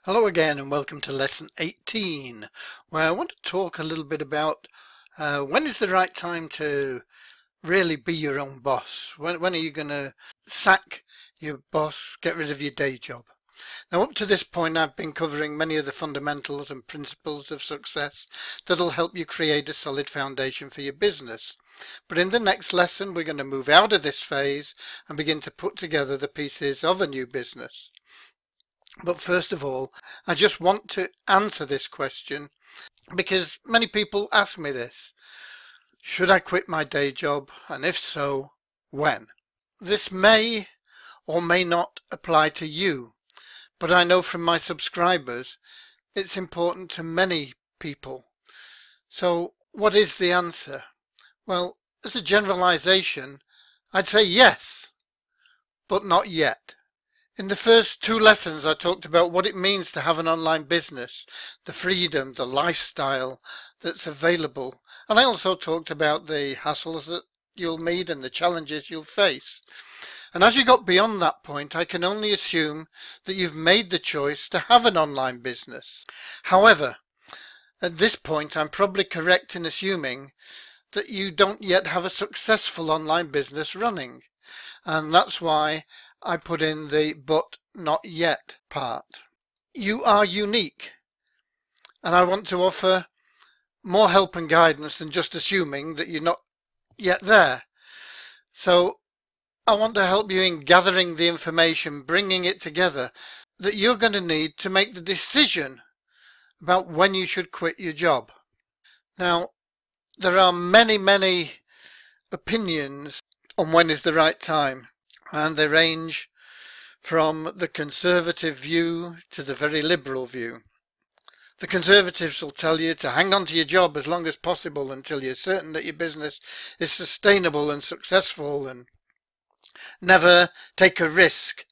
Hello again and welcome to lesson 18, where I want to talk a little bit about when is the right time to really be your own boss. When are you going to sack your boss, get rid of your day job? Now up to this point I've been covering many of the fundamentals and principles of success that'll help you create a solid foundation for your business. But in the next lesson we're going to move out of this phase and begin to put together the pieces of a new business. But first of all, I just want to answer this question because many people ask me this. Should I quit my day job? And if so, when? This may or may not apply to you, but I know from my subscribers it's important to many people. So what is the answer? Well, as a generalization, I'd say yes, but not yet. In the first two lessons I talked about what it means to have an online business, the freedom, the lifestyle that's available, and I also talked about the hassles that you'll meet and the challenges you'll face. And as you got beyond that point, I can only assume that you've made the choice to have an online business. However, at this point I'm probably correct in assuming that you don't yet have a successful online business running, and that's why I put in the but not yet part. You are unique, and I want to offer more help and guidance than just assuming that you're not yet there. So I want to help you in gathering the information, bringing it together that you're going to need to make the decision about when you should quit your job. Now, there are many opinions on when is the right time, and they range from the conservative view to the very liberal view. The conservatives will tell you to hang on to your job as long as possible until you're certain that your business is sustainable and successful, and never take a risk.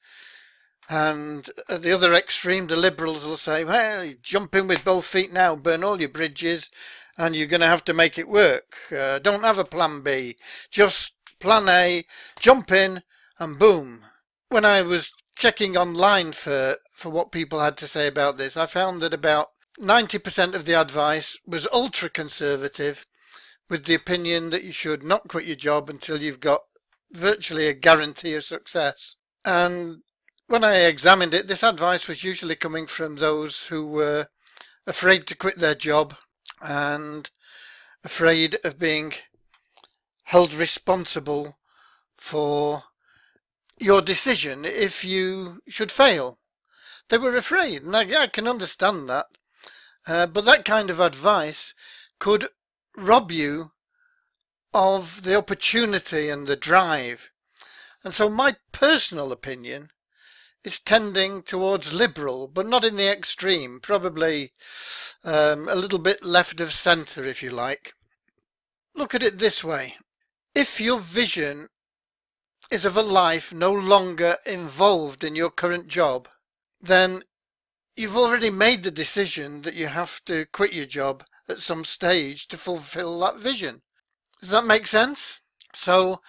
And at the other extreme, the liberals will say, well, jump in with both feet now, burn all your bridges, and you're going to have to make it work. Don't have a plan B, just plan A, jump in, and boom. When I was checking online for what people had to say about this, I found that about 90% of the advice was ultra conservative, with the opinion that you should not quit your job until you've got virtually a guarantee of success. And when I examined it, this advice was usually coming from those who were afraid to quit their job and afraid of being held responsible for your decision if you should fail. They were afraid, and I can understand that. But that kind of advice could rob you of the opportunity and the drive. And so my personal opinion is tending towards liberal, but not in the extreme, probably a little bit left of centre, if you like. Look at it this way. If your vision is of a life no longer involved in your current job, then you've already made the decision that you have to quit your job at some stage to fulfill that vision. Does that make sense? So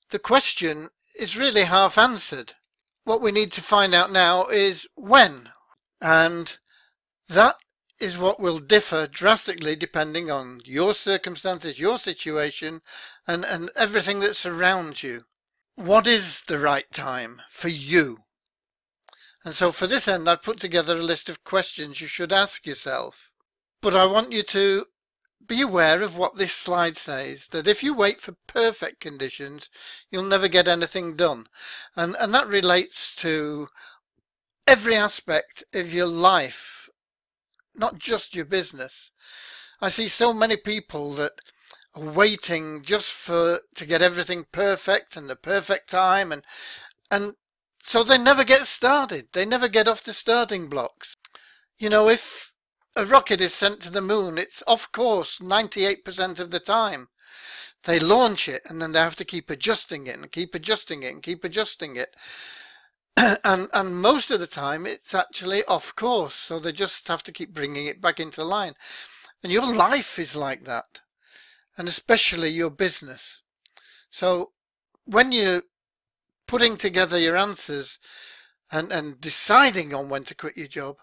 the question is really half answered. What we need to find out now is when, and that is what will differ drastically depending on your circumstances, your situation, and everything that surrounds you. What is the right time for you? And so for this end, I've put together a list of questions you should ask yourself. But I want you to be aware of what this slide says, that if you wait for perfect conditions, you'll never get anything done. And that relates to every aspect of your life, not just your business. I see so many people that are waiting just to get everything perfect and the perfect time, and so they never get started. They never get off the starting blocks. You know, if a rocket is sent to the moon, it's off course 98% of the time. They launch it and then they have to keep adjusting it and keep adjusting it and keep adjusting it. and most of the time it's actually off course, so they just have to keep bringing it back into line. And your life is like that, and especially your business. So when you're putting together your answers and deciding on when to quit your job,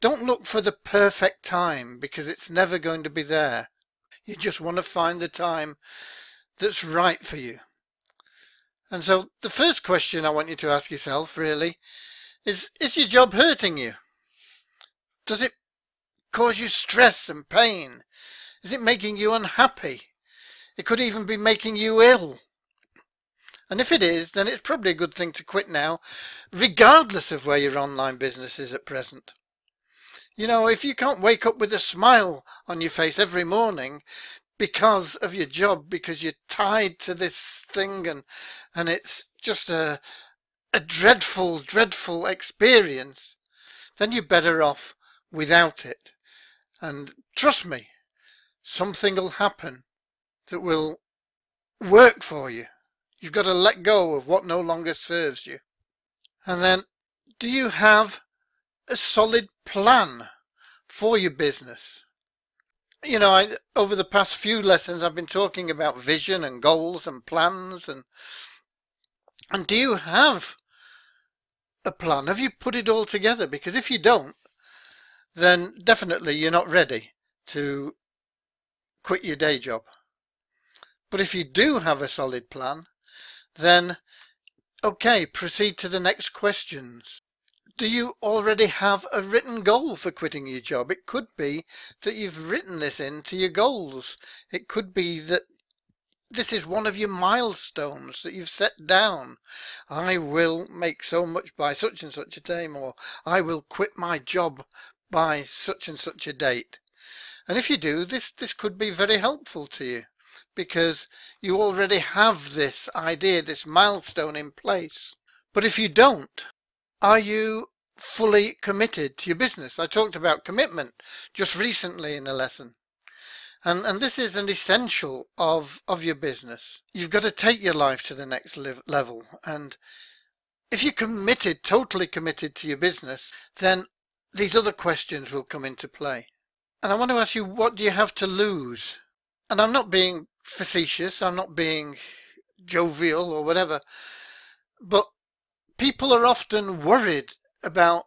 Don't look for the perfect time, because it's never going to be there. You just want to find the time that's right for you. And so the first question I want you to ask yourself really is your job hurting you? Does it cause you stress and pain? Is it making you unhappy? It could even be making you ill. And if it is, then it's probably a good thing to quit now, regardless of where your online business is at present. You know, if you can't wake up with a smile on your face every morning because of your job, because you're tied to this thing and it's just a dreadful, dreadful experience, then you're better off without it. And trust me, something will happen that will work for you. You've got to let go of what no longer serves you. And then, do you have a solid plan for your business? You know, over the past few lessons, I've been talking about vision and goals and plans. And do you have a plan? Have you put it all together? Because if you don't, then definitely you're not ready to quit your day job. But if you do have a solid plan, then okay, proceed to the next questions. Do you already have a written goal for quitting your job? It could be that you've written this into your goals. It could be that this is one of your milestones that you've set down. I will make so much by such and such a time, or I will quit my job by such and such a date. And if you do, this could be very helpful to you, because you already have this idea, this milestone in place. But if you don't, are you fully committed to your business? I talked about commitment just recently in a lesson. And this is an essential of your business. You've got to take your life to the next level. And if you're committed, totally committed to your business, then these other questions will come into play. And I want to ask you, what do you have to lose? And I'm not being facetious, I'm not being jovial or whatever, but people are often worried about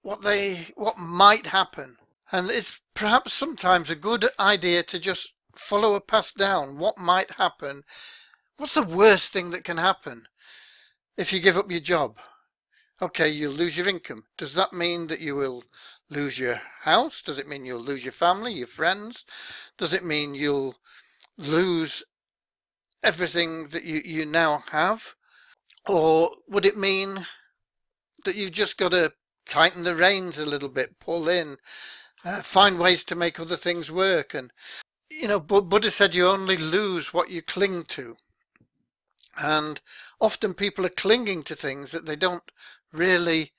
what might happen. And it's perhaps sometimes a good idea to just follow a path down. What might happen? What's the worst thing that can happen if you give up your job? Okay, you'll lose your income. Does that mean that you will lose your house? Does it mean you'll lose your family, your friends? Does it mean you'll lose everything that you now have? Or would it mean that you've just got to tighten the reins a little bit, pull in, find ways to make other things work? And you know, Buddha said you only lose what you cling to. And often people are clinging to things that they don't really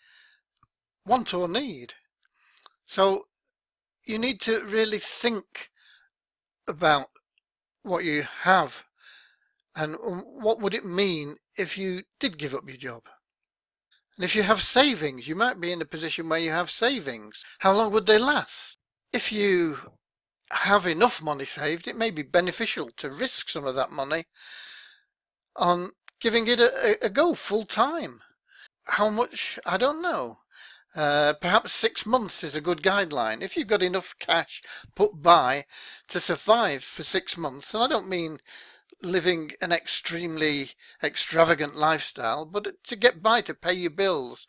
want or need. So you need to really think about what you have and what would it mean if you did give up your job. And if you have savings, you might be in a position where you have savings. How long would they last? If you have enough money saved, it may be beneficial to risk some of that money on giving it a go full time. How much? I don't know. Perhaps 6 months is a good guideline. If you've got enough cash put by to survive for 6 months, and I don't mean living an extremely extravagant lifestyle, but to get by, to pay your bills,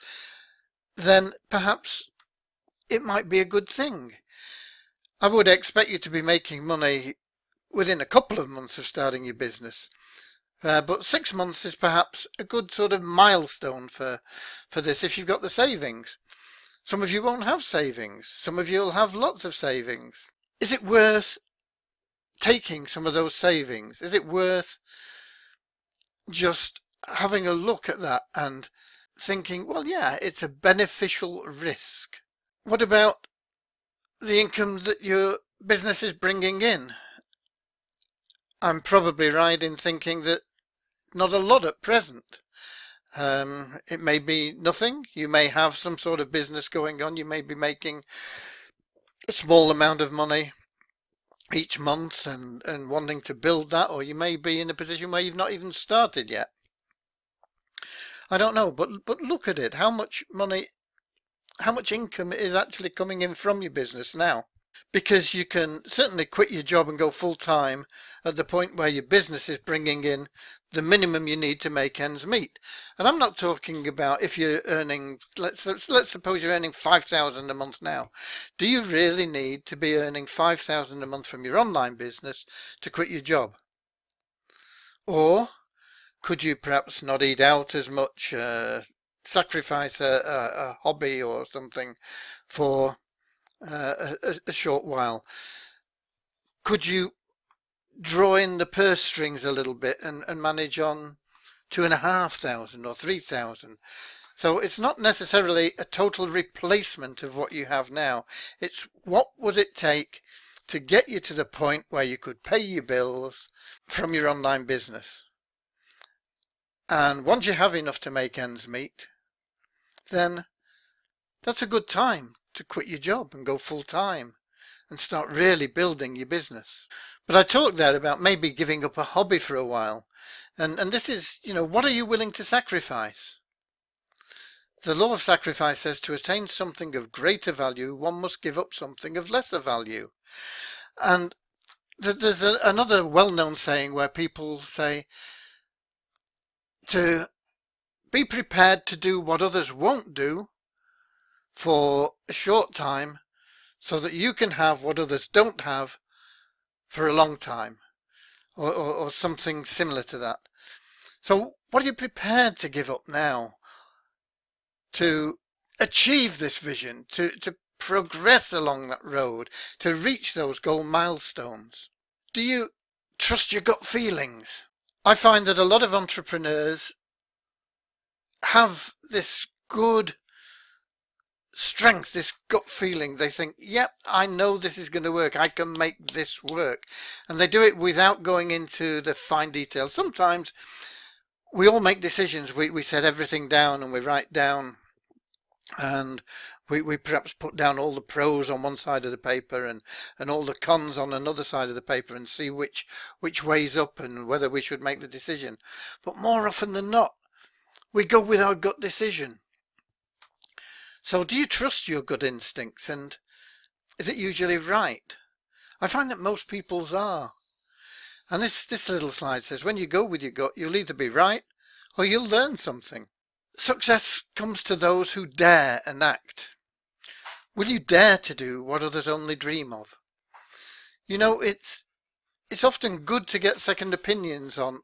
then perhaps it might be a good thing. I would expect you to be making money within a couple of months of starting your business. But 6 months is perhaps a good sort of milestone for this if you've got the savings. Some of you won't have savings. Some of you will have lots of savings. Is it worth taking some of those savings? Is it worth just having a look at that and thinking, well, yeah, it's a beneficial risk? What about the income that your business is bringing in? I'm probably right in thinking that not a lot at present. It may be nothing. You may have some sort of business going on. You may be making a small amount of money each month and wanting to build that, or you may be in a position where you've not even started yet. I don't know, but look at it. How much money how much income is actually coming in from your business now. Because you can certainly quit your job and go full time at the point where your business is bringing in the minimum you need to make ends meet. And I'm not talking about if you're earning, let's suppose you're earning 5,000 a month now. Do you really need to be earning 5,000 a month from your online business to quit your job? Or could you perhaps not eat out as much, sacrifice a hobby or something for a short while? Could you draw in the purse strings a little bit and manage on 2,500 or 3,000? So it's not necessarily a total replacement of what you have now. It's what would it take to get you to the point where you could pay your bills from your online business. And once you have enough to make ends meet, then that's a good time to quit your job and go full time and start really building your business. But I talked there about maybe giving up a hobby for a while. And this is, what are you willing to sacrifice? The law of sacrifice says to attain something of greater value, one must give up something of lesser value. And there's another well-known saying where people say to be prepared to do what others won't do for a short time so that you can have what others don't have for a long time, or something similar to that. So what are you prepared to give up now to achieve this vision, to progress along that road, to reach those goal milestones? Do you trust your gut feelings? I find that a lot of entrepreneurs have this good strength, this gut feeling. They think, yep, I know this is going to work. I can make this work. And they do it without going into the fine details. Sometimes we all make decisions. We set everything down and we write down, and we perhaps put down all the pros on one side of the paper and all the cons on another side of the paper and see which weighs up and whether we should make the decision. But more often than not, we go with our gut decision. So do you trust your gut instincts, and is it usually right? I find that most people's are. And this little slide says when you go with your gut, you'll either be right or you'll learn something. Success comes to those who dare and act. Will you dare to do what others only dream of? It's often good to get second opinions on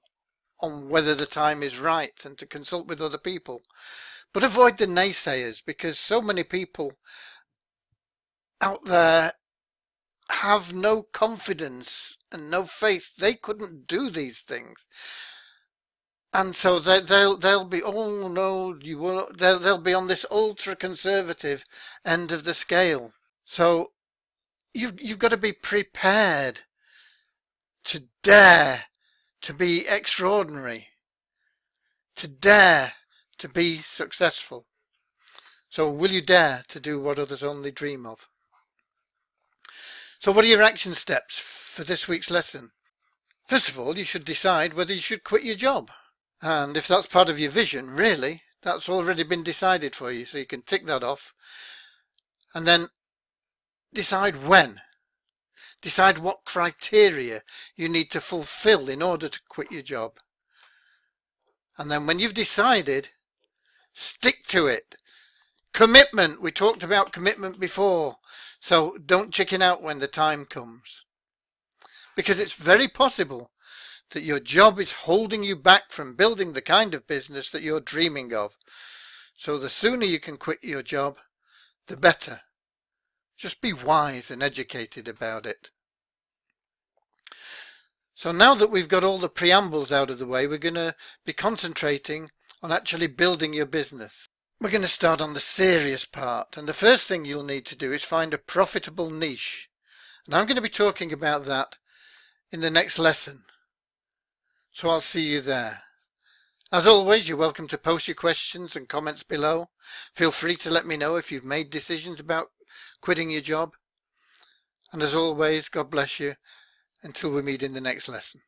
whether the time is right and to consult with other people. But avoid the naysayers, because so many people out there have no confidence and no faith. They couldn't do these things. And so they'll be, oh no, you won't. They'll be on this ultra conservative end of the scale. So you've got to be prepared to dare to be extraordinary, to dare to be successful. So will you dare to do what others only dream of? So what are your action steps for this week's lesson? First of all, you should decide whether you should quit your job. And if that's part of your vision, really, that's already been decided for you, so you can tick that off. And then decide when. Decide what criteria you need to fulfill in order to quit your job. And then when you've decided, stick to it. Commitment. We talked about commitment before. So don't chicken out when the time comes. Because it's very possible that your job is holding you back from building the kind of business that you're dreaming of. So the sooner you can quit your job, the better. Just be wise and educated about it. So now that we've got all the preambles out of the way, we're going to be concentrating on actually building your business. We're going to start on the serious part, and the first thing you'll need to do is find a profitable niche. And I'm going to be talking about that in the next lesson. So I'll see you there. As always, you're welcome to post your questions and comments below. Feel free to let me know if you've made decisions about quitting your job. And as always, God bless you until we meet in the next lesson.